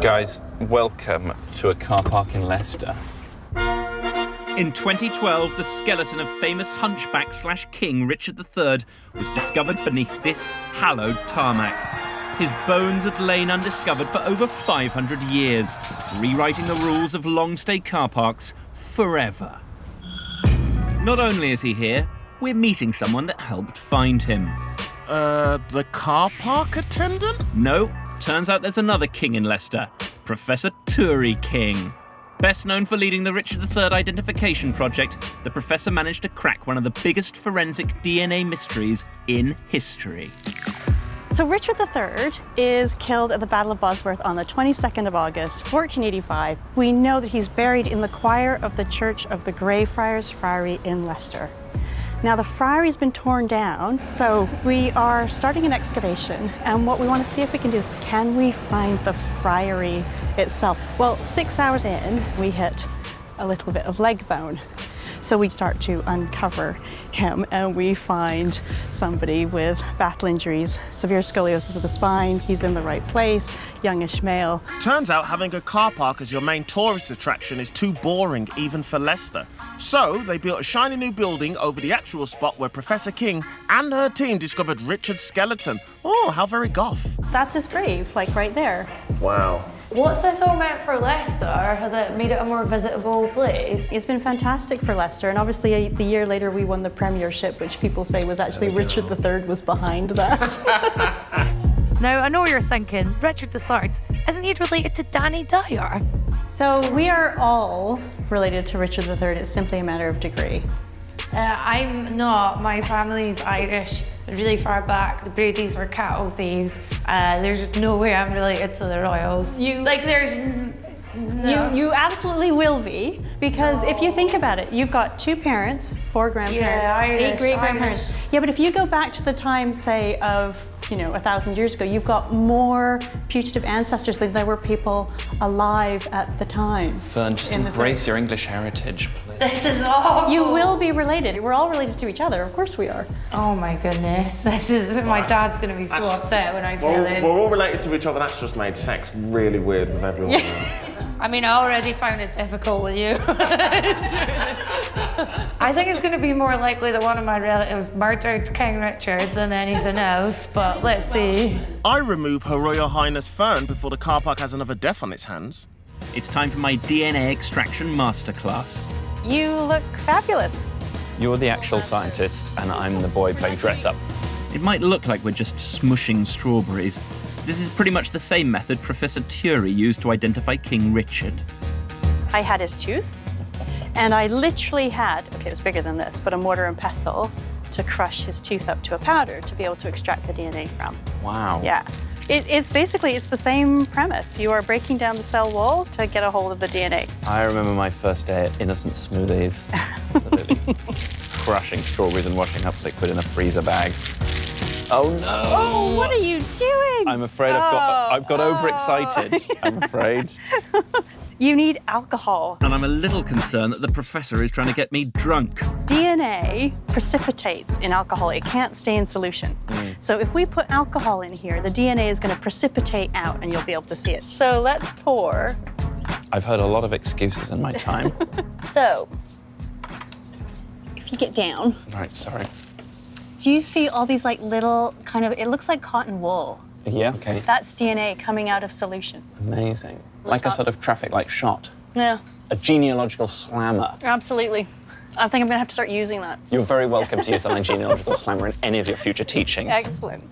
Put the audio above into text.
Guys, welcome to a car park in Leicester. In 2012, the skeleton of famous Hunchback / King Richard III was discovered beneath this hallowed tarmac. His bones had lain undiscovered for over 500 years, rewriting the rules of long-stay car parks forever. Not only is he here, we're meeting someone that helped find him. The car park attendant? No, turns out there's another king in Leicester, Professor Turi King. Best known for leading the Richard III identification project, the professor managed to crack one of the biggest forensic DNA mysteries in history. So Richard III is killed at the Battle of Bosworth on the 22nd of August, 1485. We know that he's buried in the choir of the Church of the Greyfriars friary in Leicester. Now the friary's been torn down, so we are starting an excavation, and what we want to see if we can do is, can we find the friary itself? Well, 6 hours in, we hit a little bit of leg bone. So we start to uncover him, and we find somebody with battle injuries, severe scoliosis of the spine. He's in the right place, youngish male. Turns out having a car park as your main tourist attraction is too boring even for Leicester. So they built a shiny new building over the actual spot where Professor King and her team discovered Richard's skeleton. Oh, how very goth. That's his grave, like right there. Wow. What's this all meant for Leicester? Has it made it a more visitable place? It's been fantastic for Leicester, and obviously the year later we won the premiership, which people say was actually Richard III was behind that. Now, I know you're thinking, Richard III, isn't he related to Danny Dyer? So we are all related to Richard III. It's simply a matter of degree. I'm not. My family's Irish, really far back. The Bradys were cattle thieves. There's no way I'm related to the Royals. You absolutely will be, because if you think about it, you've got 2 parents, 4 grandparents, Yeah, Irish, 8 great-grandparents. Irish. Yeah, but if you go back to the time, say, of 1,000 years ago, you've got more putative ancestors than there were people alive at the time. Fern, just embrace your English heritage, please. This is awful. You will be related. We're all related to each other. Of course we are. Oh my goodness. My dad's going to be so upset when I tell him. We're all related to each other. That's just made sex really weird with everyone. I mean, I already found it difficult with you. I think it's going to be more likely that one of my relatives murdered King Richard than anything else, but let's see. I remove Her Royal Highness Fern before the car park has another death on its hands. It's time for my DNA extraction masterclass. You look fabulous. You're the actual scientist, and I'm the boy playing dress-up. It might look like we're just smushing strawberries. This is pretty much the same method Professor Turi used to identify King Richard. I had his tooth, and I literally had, okay, it's bigger than this, but a mortar and pestle to crush his tooth up to a powder to be able to extract the DNA from. Wow. Yeah. It's basically the same premise. You are breaking down the cell walls to get a hold of the DNA. I remember my first day at Innocent Smoothies. Absolutely. Crushing strawberries and washing up liquid in a freezer bag. Oh no! Oh, what are you doing? I'm afraid I've got overexcited. I'm afraid. You need alcohol. And I'm a little concerned that the professor is trying to get me drunk. DNA precipitates in alcohol. It can't stay in solution. So if we put alcohol in here, the DNA is going to precipitate out and you'll be able to see it. So let's pour. I've heard a lot of excuses in my time. So, if you get down, Right, sorry. do you see all these like little kind of, it looks like cotton wool. Yeah, okay. That's DNA coming out of solution. Amazing. Like a sort of traffic light shot. Yeah, A genealogical slammer. absolutely. I think I'm going to have to start using that. You're very welcome to use the line genealogical slammer in any of your future teachings. Excellent.